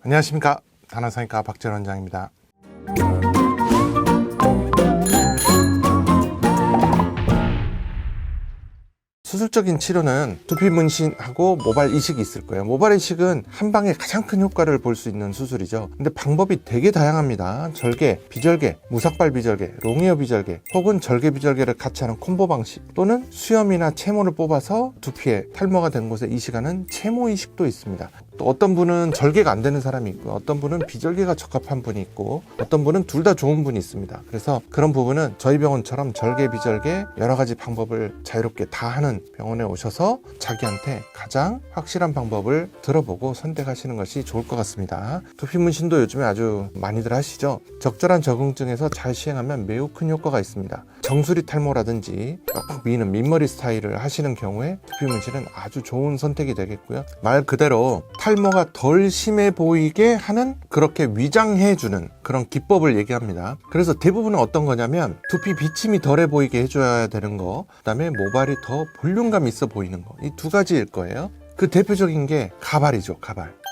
안녕하십니까, 단원성형외과 박재원 원장입니다. 수술적인 치료는 두피 문신하고 모발 이식이 있을 거예요. 모발 이식은 한 방에 가장 큰 효과를 볼 수 있는 수술이죠. 근데 방법이 되게 다양합니다. 절개, 비절개, 무삭발 비절개, 롱웨어 비절개, 혹은 절개 비절개를 같이 하는 콤보 방식, 또는 수염이나 채모를 뽑아서 두피에 탈모가 된 곳에 이식하는 채모 이식도 있습니다. 또 어떤 분은 절개가 안 되는 사람이 있고, 어떤 분은 비절개가 적합한 분이 있고, 어떤 분은 둘 다 좋은 분이 있습니다. 그래서 그런 부분은 저희 병원처럼 절개, 비절개 여러 가지 방법을 자유롭게 다 하는 병원에 오셔서 자기한테 가장 확실한 방법을 들어보고 선택하시는 것이 좋을 것 같습니다. 두피 문신도 요즘에 아주 많이들 하시죠. 적절한 적응증에서 잘 시행하면 매우 큰 효과가 있습니다. 정수리 탈모라든지 빡빡 미는 민머리 스타일을 하시는 경우에 두피 문신은 아주 좋은 선택이 되겠고요. 말 그대로 탈모가 덜 심해 보이게 하는, 그렇게 위장해주는 그런 기법을 얘기합니다. 그래서 대부분은 어떤 거냐면 두피 비침이 덜해 보이게 해줘야 되는 거, 그 다음에 모발이 더 볼륨감 있어 보이는 거, 이 두 가지일 거예요. 그 대표적인 게 가발이죠.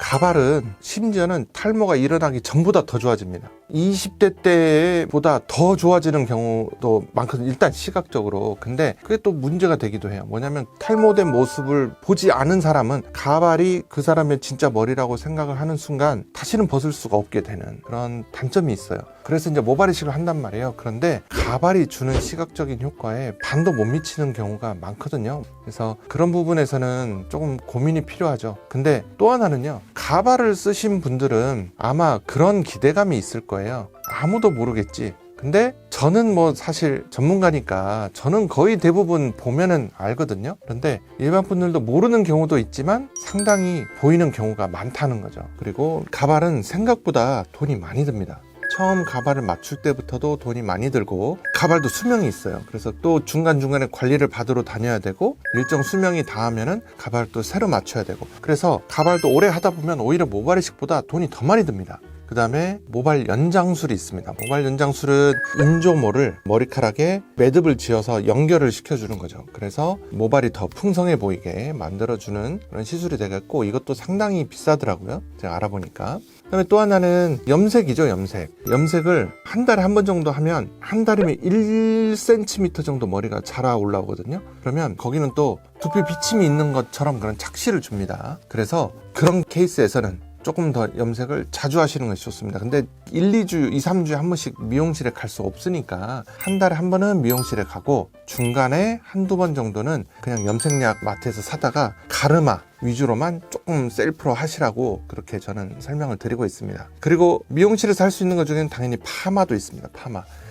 가발은 심지어는 탈모가 일어나기 전보다 더 좋아집니다. 20대 때보다 더 좋아지는 경우도 많거든요. 일단 시각적으로. 근데 그게 또 문제가 되기도 해요. 뭐냐면 탈모된 모습을 보지 않은 사람은 가발이 그 사람의 진짜 머리라고 생각을 하는 순간 다시는 벗을 수가 없게 되는 그런 단점이 있어요. 그래서 이제 모발 이식을 한단 말이에요. 그런데 가발이 주는 시각적인 효과에 반도 못 미치는 경우가 많거든요. 그래서 그런 부분에서는 조금 고민이 필요하죠. 근데 또 하나는요, 가발을 쓰신 분들은 아마 그런 기대감이 있을 거예요. 아무도 모르겠지. 근데 저는 뭐 사실 전문가니까 저는 거의 대부분 보면은 알거든요. 그런데 일반 분들도 모르는 경우도 있지만 상당히 보이는 경우가 많다는 거죠. 그리고 가발은 생각보다 돈이 많이 듭니다. 처음 가발을 맞출 때부터도 돈이 많이 들고, 가발도 수명이 있어요. 그래서 또 중간중간에 관리를 받으러 다녀야 되고, 일정 수명이 닿으면은 가발도 새로 맞춰야 되고, 그래서 가발도 오래 하다 보면 오히려 모발 이식보다 돈이 더 많이 듭니다. 그 다음에 모발 연장술이 있습니다. 모발 연장술은 인조모를 머리카락에 매듭을 지어서 연결을 시켜주는 거죠. 그래서 모발이 더 풍성해 보이게 만들어주는 그런 시술이 되겠고, 이것도 상당히 비싸더라고요, 제가 알아보니까. 그 다음에 또 하나는 염색이죠. 염색을 한 달에 한 번 정도 하면, 한 달이면 1cm 정도 머리가 자라 올라오거든요. 그러면 거기는 또 두피 비침이 있는 것처럼 그런 착시를 줍니다. 그래서 그런 케이스에서는 조금 더 염색을 자주 하시는 것이 좋습니다. 근데 2, 3주에 한 번씩 미용실에 갈 수 없으니까 한 달에 한 번은 미용실에 가고, 중간에 한두 번 정도는 그냥 염색약 마트에서 사다가 가르마 위주로만 조금 셀프로 하시라고 그렇게 저는 설명을 드리고 있습니다. 그리고 미용실에서 할 수 있는 것 중에는 당연히 파마도 있습니다.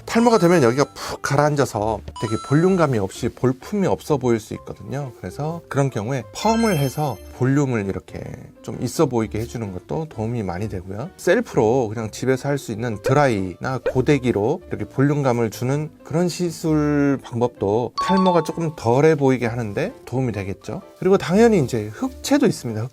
탈모가 되면 여기가 푹 가라앉아서 되게 볼륨감이 없이 볼품이 없어 보일 수 있거든요. 그래서 그런 경우에 펌을 해서 볼륨을 이렇게 좀 있어 보이게 해주는 것도 도움이 많이 되고요. 셀프로 그냥 집에서 할 수 있는 드라이나 고데기로 이렇게 볼륨감을 주는 그런 시술 방법도 탈모가 조금 덜해 보이게 하는데 도움이 되겠죠. 그리고 당연히 이제 흑채도 있습니다.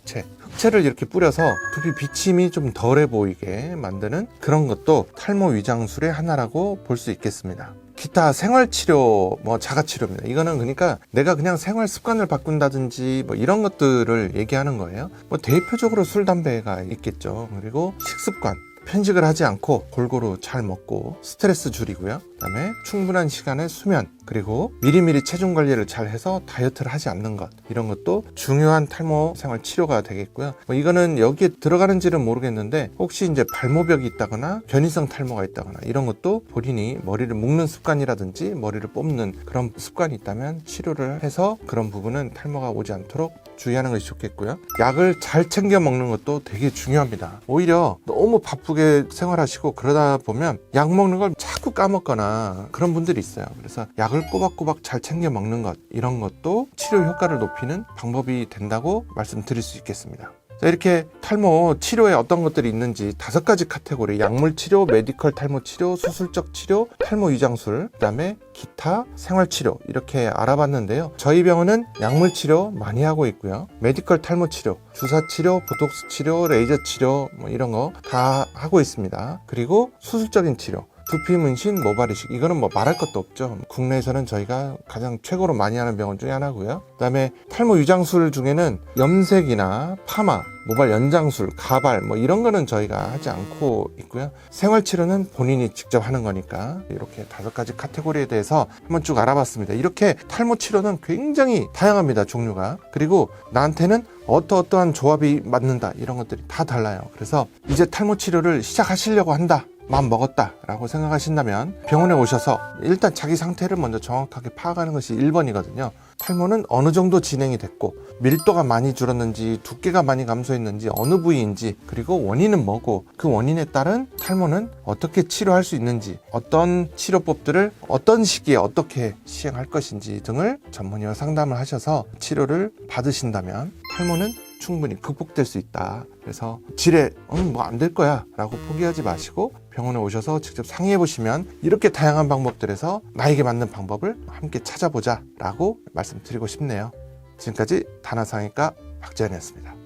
흑채를 이렇게 뿌려서 두피 비침이 좀 덜해 보이게 만드는 그런 것도 탈모 위장술의 하나라고 볼 수 있겠습니다. 기타 생활치료, 자가치료입니다. 이거는 그러니까 내가 그냥 생활 습관을 바꾼다든지 이런 것들을 얘기하는 거예요. 대표적으로 술, 담배가 있겠죠. 그리고 식습관, 편식을 하지 않고 골고루 잘 먹고 스트레스 줄이고요. 그다음에 충분한 시간의 수면, 그리고 미리미리 체중 관리를 잘 해서 다이어트를 하지 않는 것, 이런 것도 중요한 탈모 생활 치료가 되겠고요. 이거는 여기에 들어가는지는 모르겠는데, 혹시 이제 발모벽이 있다거나 변이성 탈모가 있다거나 이런 것도 본인이 머리를 묶는 습관이라든지 머리를 뽑는 그런 습관이 있다면 치료를 해서 그런 부분은 탈모가 오지 않도록 주의하는 것이 좋겠고요. 약을 잘 챙겨 먹는 것도 되게 중요합니다. 오히려 너무 바쁘게 생활하시고 그러다 보면 약 먹는 걸 자꾸 까먹거나 그런 분들이 있어요. 그래서 약을 꼬박꼬박 잘 챙겨 먹는 것, 이런 것도 치료 효과를 높이는 방법이 된다고 말씀드릴 수 있겠습니다. 자, 이렇게 탈모 치료에 어떤 것들이 있는지 5가지 카테고리, 약물 치료, 메디컬 탈모 치료, 수술적 치료, 탈모 위장술, 그 다음에 기타 생활 치료, 이렇게 알아봤는데요. 저희 병원은 약물 치료 많이 하고 있고요. 메디컬 탈모 치료, 주사 치료, 보톡스 치료, 레이저 치료 이런 거 다 하고 있습니다. 그리고 수술적인 치료, 두피 문신, 모발 이식, 이거는 뭐 말할 것도 없죠. 국내에서는 저희가 가장 최고로 많이 하는 병원 중에 하나고요. 그다음에 탈모 유장술 중에는 염색이나 파마, 모발 연장술, 가발 뭐 이런 거는 저희가 하지 않고 있고요. 생활치료는 본인이 직접 하는 거니까 이렇게 5가지 카테고리에 대해서 한번 쭉 알아봤습니다. 이렇게 탈모 치료는 굉장히 다양합니다, 종류가. 그리고 나한테는 어떠한 조합이 맞는다, 이런 것들이 다 달라요. 그래서 이제 탈모 치료를 시작하시려고 한다, 마음 먹었다 라고 생각하신다면 병원에 오셔서 일단 자기 상태를 먼저 정확하게 파악하는 것이 1번이거든요. 탈모는 어느 정도 진행이 됐고 밀도가 많이 줄었는지 두께가 많이 감소했는지 어느 부위인지, 그리고 원인은 뭐고 그 원인에 따른 탈모는 어떻게 치료할 수 있는지, 어떤 치료법들을 어떤 시기에 어떻게 시행할 것인지 등을 전문의와 상담을 하셔서 치료를 받으신다면 탈모는 충분히 극복될 수 있다. 그래서 지레 뭐 안 될 거야 라고 포기하지 마시고 병원에 오셔서 직접 상의해 보시면 이렇게 다양한 방법들에서 나에게 맞는 방법을 함께 찾아보자 라고 말씀드리고 싶네요. 지금까지 다나상의과 박재현이었습니다.